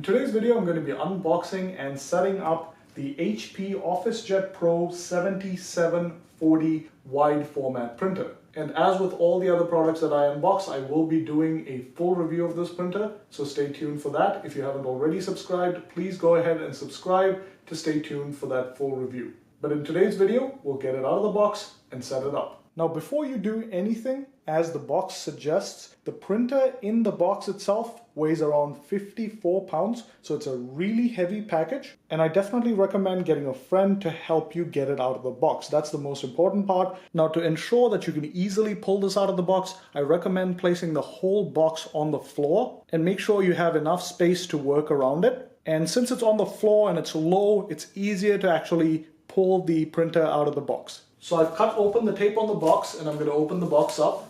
In today's video, I'm going to be unboxing and setting up the HP OfficeJet Pro 7740 wide format printer. And as with all the other products that I unbox, I will be doing a full review of this printer, so stay tuned for that. If you haven't already subscribed, please go ahead and subscribe to stay tuned for that full review. But in today's video, we'll get it out of the box and set it up. Now, before you do anything, as the box suggests, the printer in the box itself weighs around 54 pounds, so it's a really heavy package, and I definitely recommend getting a friend to help you get it out of the box. That's the most important part. Now, to ensure that you can easily pull this out of the box, I recommend placing the whole box on the floor and make sure you have enough space to work around it. And since it's on the floor and it's low, it's easier to actually pull the printer out of the box. So I've cut open the tape on the box and I'm going to open the box up.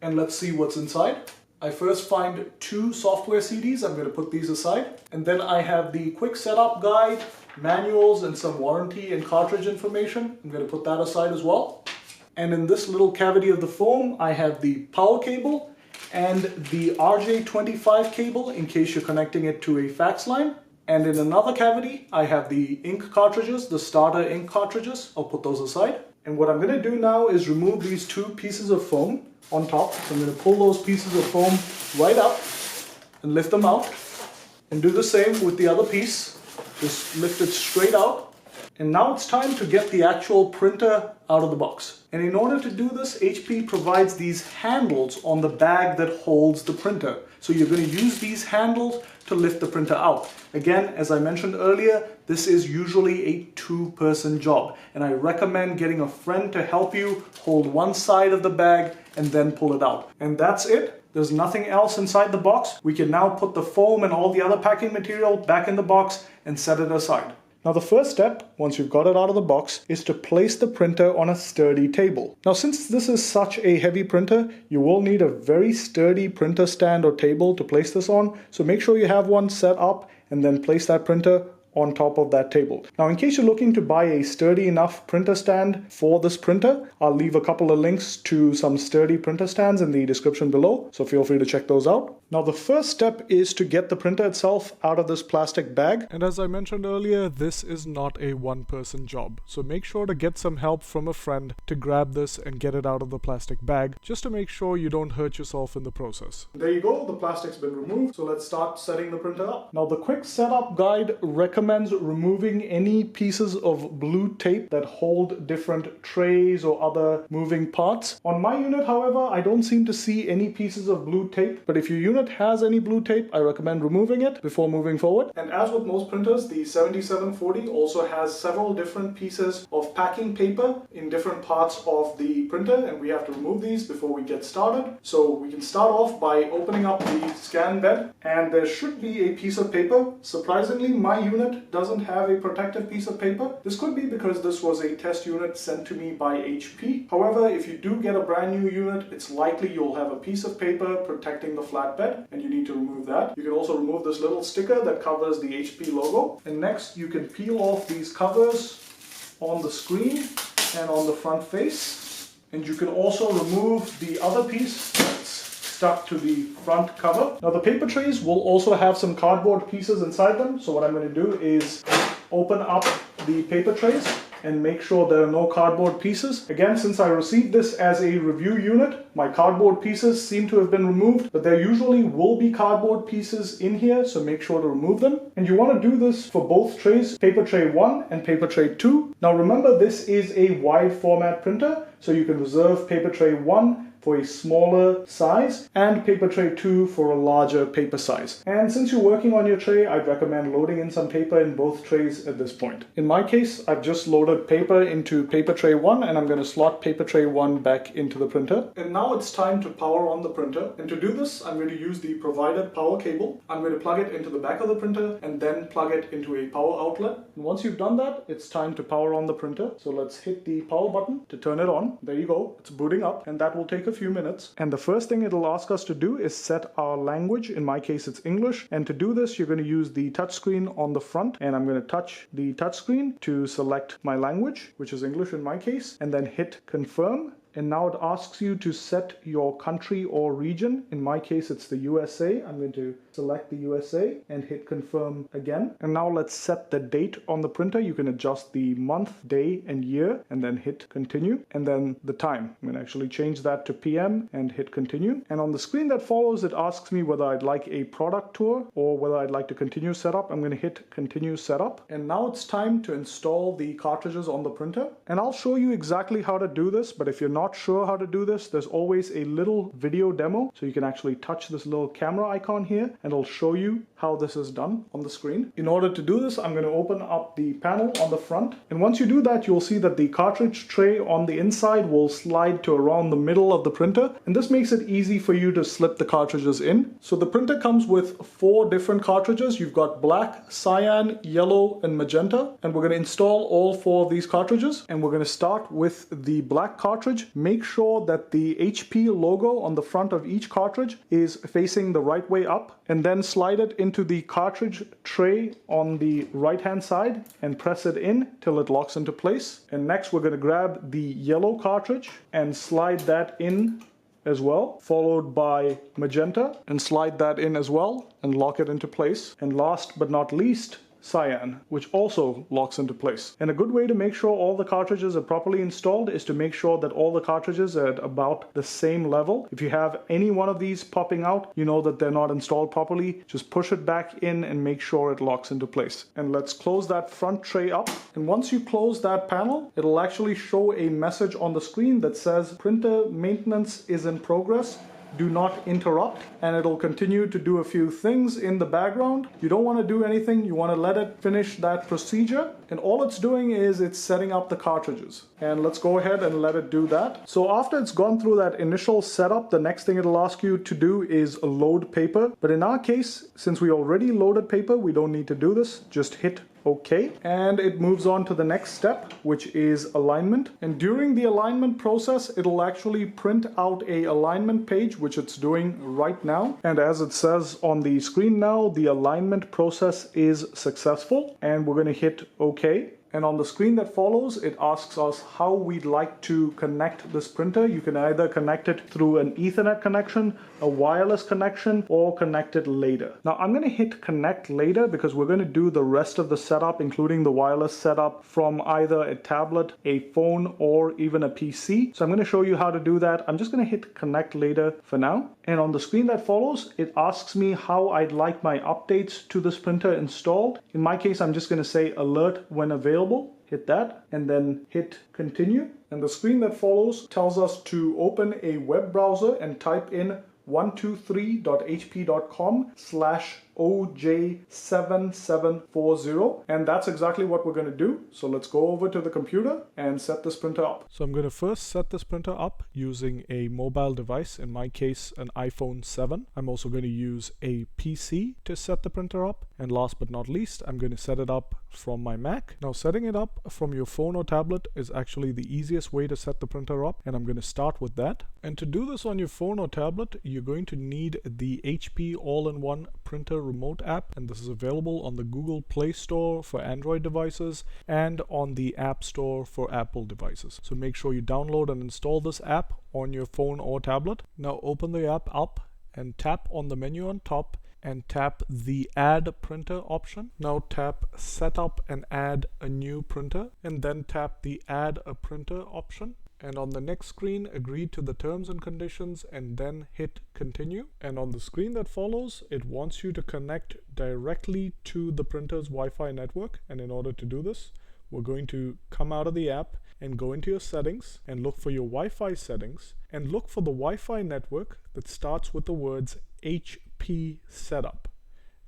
And let's see what's inside. I first find two software CDs. I'm going to put these aside. And then I have the quick setup guide, manuals, and some warranty and cartridge information. I'm going to put that aside as well. And in this little cavity of the foam, I have the power cable and the RJ25 cable in case you're connecting it to a fax line. And in another cavity, I have the ink cartridges, the starter ink cartridges. I'll put those aside. And what I'm going to do now is remove these two pieces of foam on top. So I'm going to pull those pieces of foam right up and lift them out. And do the same with the other piece. Just lift it straight out. And now it's time to get the actual printer out of the box. And in order to do this, HP provides these handles on the bag that holds the printer. So you're going to use these handles to lift the printer out. Again, as I mentioned earlier, this is usually a two-person job, and I recommend getting a friend to help you hold one side of the bag and then pull it out. And that's it. There's nothing else inside the box. We can now put the foam and all the other packing material back in the box and set it aside. Now, the first step, once you've got it out of the box, is to place the printer on a sturdy table. Now, since this is such a heavy printer, you will need a very sturdy printer stand or table to place this on. So make sure you have one set up and then place that printer on top of that table. Now, in case you're looking to buy a sturdy enough printer stand for this printer, I'll leave a couple of links to some sturdy printer stands in the description below, so feel free to check those out. Now, the first step is to get the printer itself out of this plastic bag. And as I mentioned earlier, this is not a one-person job. So make sure to get some help from a friend to grab this and get it out of the plastic bag, just to make sure you don't hurt yourself in the process. There you go, the plastic's been removed. So let's start setting the printer up. Now, the quick setup guide recommends removing any pieces of blue tape that hold different trays or other moving parts. On my unit, however, I don't seem to see any pieces of blue tape, but if your unit has any blue tape, I recommend removing it before moving forward. And as with most printers, the 7740 also has several different pieces of packing paper in different parts of the printer, and we have to remove these before we get started. So we can start off by opening up the scan bed, and there should be a piece of paper. Surprisingly, my unit doesn't have a protective piece of paper. This could be because this was a test unit sent to me by HP. However, if you do get a brand new unit, it's likely you'll have a piece of paper protecting the flatbed, and you need to remove that. You can also remove this little sticker that covers the HP logo. And next, you can peel off these covers on the screen and on the front face. And you can also remove the other piece that's stuck to the front cover. Now, the paper trays will also have some cardboard pieces inside them. So what I'm going to do is open up the paper trays and make sure there are no cardboard pieces. Again, since I received this as a review unit, my cardboard pieces seem to have been removed, but there usually will be cardboard pieces in here, so make sure to remove them. And you want to do this for both trays, paper tray 1 and paper tray 2. Now remember, this is a wide format printer, so you can reserve paper tray 1 for a smaller size and paper tray 2 for a larger paper size. And since you're working on your tray, I'd recommend loading in some paper in both trays at this point. In my case, I've just loaded paper into paper tray 1, and I'm going to slot paper tray 1 back into the printer. And now it's time to power on the printer. And to do this, I'm going to use the provided power cable. I'm going to plug it into the back of the printer and then plug it into a power outlet. And once you've done that, it's time to power on the printer. So let's hit the power button to turn it on. There you go, it's booting up, and that will take a few minutes. And the first thing it'll ask us to do is set our language. In my case, it's English. And to do this, you're going to use the touchscreen on the front, and I'm going to touch the touchscreen to select my language, which is English in my case, and then hit confirm. and now it asks you to set your country or region. In my case, it's the USA. I'm going to select the USA and hit confirm again. And now let's set the date on the printer. You can adjust the month, day, and year, and then hit continue. And then the time. I'm going to actually change that to PM and hit continue. And on the screen that follows, it asks me whether I'd like a product tour or whether I'd like to continue setup. I'm going to hit continue setup. And now it's time to install the cartridges on the printer. And I'll show you exactly how to do this, but if you're not sure how to do this, there's always a little video demo. So you can actually touch this little camera icon here and it'll show you how this is done on the screen. In order to do this, I'm going to open up the panel on the front. And once you do that, you'll see that the cartridge tray on the inside will slide to around the middle of the printer. And this makes it easy for you to slip the cartridges in. So the printer comes with 4 different cartridges. You've got black, cyan, yellow, and magenta. And we're going to install all 4 of these cartridges. And we're going to start with the black cartridge. Make sure that the HP logo on the front of each cartridge is facing the right way up, and then slide it into the cartridge tray on the right hand side and press it in till it locks into place. And next we're going to grab the yellow cartridge and slide that in as well, followed by magenta and slide that in as well and lock it into place. And last but not least, cyan, which also locks into place. And a good way to make sure all the cartridges are properly installed is to make sure that all the cartridges are at about the same level. If you have any one of these popping out, you know that they're not installed properly. Just push it back in and make sure it locks into place. And let's close that front tray up. And once you close that panel, it'll actually show a message on the screen that says printer maintenance is in progress. Do not interrupt, and it'll continue to do a few things in the background. You don't want to do anything. You want to let it finish that procedure, and all it's doing is it's setting up the cartridges. And let's go ahead and let it do that. So after it's gone through that initial setup, the next thing it'll ask you to do is load paper. But in our case, since we already loaded paper, we don't need to do this. Just hit OK, and it moves on to the next step, which is alignment. And during the alignment process, it'll actually print out a alignment page, which it's doing right now. And as it says on the screen now, the alignment process is successful, and we're going to hit OK. And on the screen that follows, it asks us how we'd like to connect this printer. You can either connect it through an Ethernet connection, a wireless connection, or connect it later. Now I'm going to hit connect later because we're going to do the rest of the setup, including the wireless setup, from either a tablet, a phone, or even a PC. So I'm going to show you how to do that. I'm just going to hit connect later for now. And on the screen that follows, it asks me how I'd like my updates to this printer installed. In my case, I'm just going to say alert when available. Hit that and then hit continue. And the screen that follows tells us to open a web browser and type in 123.hp.com/OJ7740, and that's exactly what we're going to do. So let's go over to the computer and set this printer up. So I'm going to first set this printer up using a mobile device, in my case an iPhone 7. I'm also going to use a PC to set the printer up, and last but not least, I'm going to set it up from my Mac. Now setting it up from your phone or tablet is actually the easiest way to set the printer up, and I'm going to start with that. And to do this on your phone or tablet, you're going to need the HP all-in-one printer remote app, and this is available on the Google Play Store for Android devices and on the App Store for Apple devices. So make sure you download and install this app on your phone or tablet. Now open the app up and tap on the menu on top and tap the Add Printer option. Now tap Setup and Add a New Printer, and then tap the Add a Printer option. And on the next screen, agree to the terms and conditions and then hit continue. And on the screen that follows, it wants you to connect directly to the printer's Wi-Fi network. And in order to do this, we're going to come out of the app and go into your settings and look for your Wi-Fi settings and look for the Wi-Fi network that starts with the words HP setup.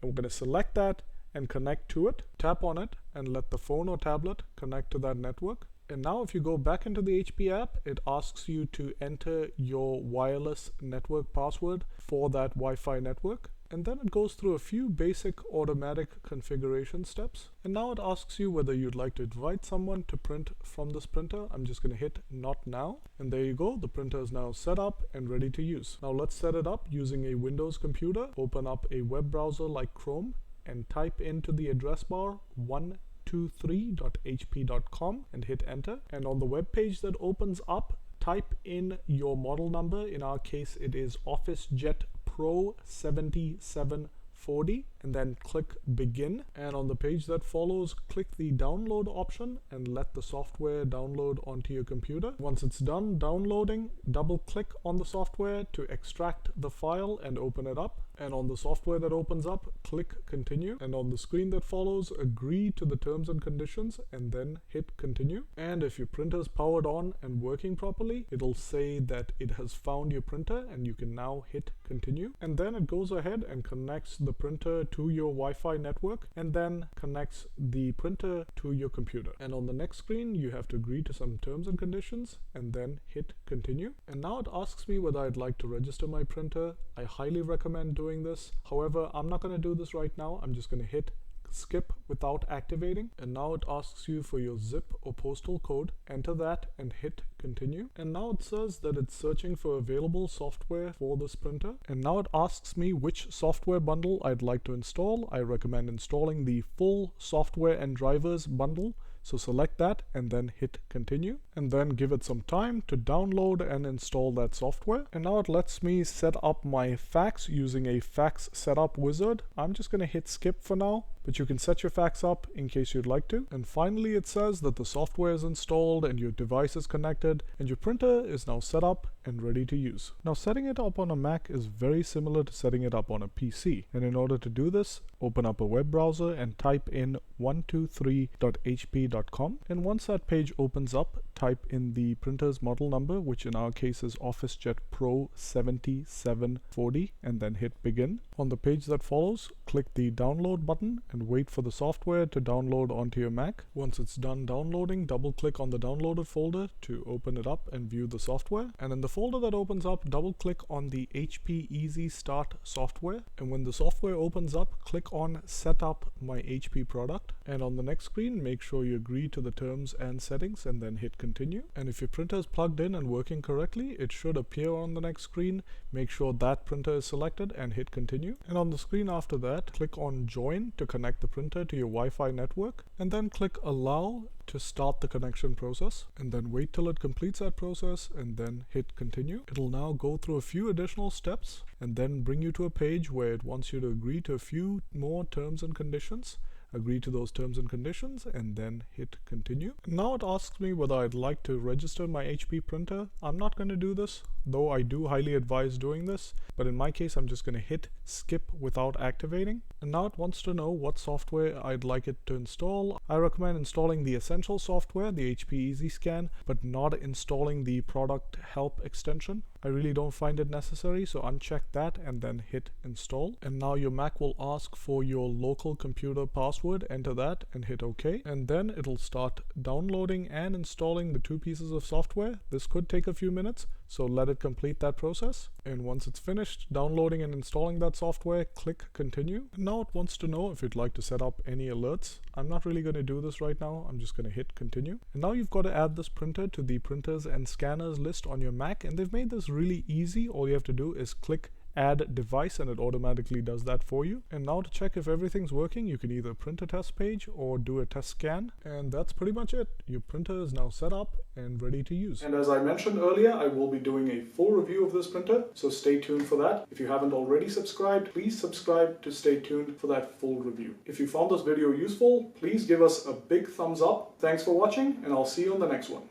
And we're going to select that and connect to it. Tap on it and let the phone or tablet connect to that network. And now if you go back into the HP app, it asks you to enter your wireless network password for that Wi-Fi network. And then it goes through a few basic automatic configuration steps. And now it asks you whether you'd like to invite someone to print from this printer. I'm just going to hit not now. And there you go. The printer is now set up and ready to use. Now let's set it up using a Windows computer. Open up a web browser like Chrome and type into the address bar 123.hp.com and hit enter. And on the web page that opens up, type in your model number. In our case, it is OfficeJet Pro 7740, and then click begin. And on the page that follows, click the download option and let the software download onto your computer. Once it's done downloading, double click on the software to extract the file and open it up. And on the software that opens up, click continue. And on the screen that follows, agree to the terms and conditions and then hit continue. And if your printer is powered on and working properly, it'll say that it has found your printer and you can now hit continue. And then it goes ahead and connects the printer to your Wi-Fi network and then connects the printer to your computer. And on the next screen, you have to agree to some terms and conditions and then hit continue. And now it asks me whether I'd like to register my printer. I highly recommend doing this. However, I'm not going to do this right now. I'm just going to hit skip without activating, and now it asks you for your zip or postal code. Enter that and hit continue. And now it says that it's searching for available software for this printer, and now it asks me which software bundle I'd like to install. I recommend installing the full software and drivers bundle. So select that and then hit continue, and then give it some time to download and install that software. And now it lets me set up my fax using a fax setup wizard. I'm just going to hit skip for now, but you can set your fax up in case you'd like to. And finally it says that the software is installed and your device is connected and your printer is now set up and ready to use. Now setting it up on a Mac is very similar to setting it up on a PC. And in order to do this, open up a web browser and type in 123.hp.com. And once that page opens up, type in the printer's model number, which in our case is OfficeJet Pro 7740, and then hit begin. On the page that follows, click the download button and wait for the software to download onto your Mac. Once it's done downloading, double click on the downloaded folder to open it up and view the software. And in the folder that opens up, double click on the HP Easy Start software. And when the software opens up, click on Set Up My HP Product. And on the next screen, make sure you agree to the terms and settings and then hit continue. And if your printer is plugged in and working correctly, it should appear on the next screen. Make sure that printer is selected and hit continue. And on the screen after that, click on Join to connect the printer to your Wi-Fi network, and then click Allow to start the connection process, and then wait till it completes that process and then hit continue. It'll now go through a few additional steps and then bring you to a page where it wants you to agree to a few more terms and conditions. Agree to those terms and conditions and then hit continue. Now it asks me whether I'd like to register my HP printer. I'm not going to do this, though I do highly advise doing this, but in my case I'm just going to hit skip without activating. And now it wants to know what software I'd like it to install. I recommend installing the essential software, the HP Easy Scan, but not installing the product help extension. I really don't find it necessary, so uncheck that and then hit install. And now your Mac will ask for your local computer password. Enter that and hit OK. And then it'll start downloading and installing the two pieces of software. This could take a few minutes, so let it complete that process. And once it's finished downloading and installing that software, click continue. And now it wants to know if you'd like to set up any alerts. I'm not really going to do this right now. I'm just going to hit continue. And now you've got to add this printer to the printers and scanners list on your Mac, and they've made this really easy. All you have to do is click add device and it automatically does that for you. And now to check if everything's working, you can either print a test page or do a test scan. And that's pretty much it. Your printer is now set up and ready to use. And as I mentioned earlier, I will be doing a full review of this printer, so stay tuned for that. If you haven't already subscribed, please subscribe to stay tuned for that full review. If you found this video useful, please give us a big thumbs up. Thanks for watching, and I'll see you on the next one.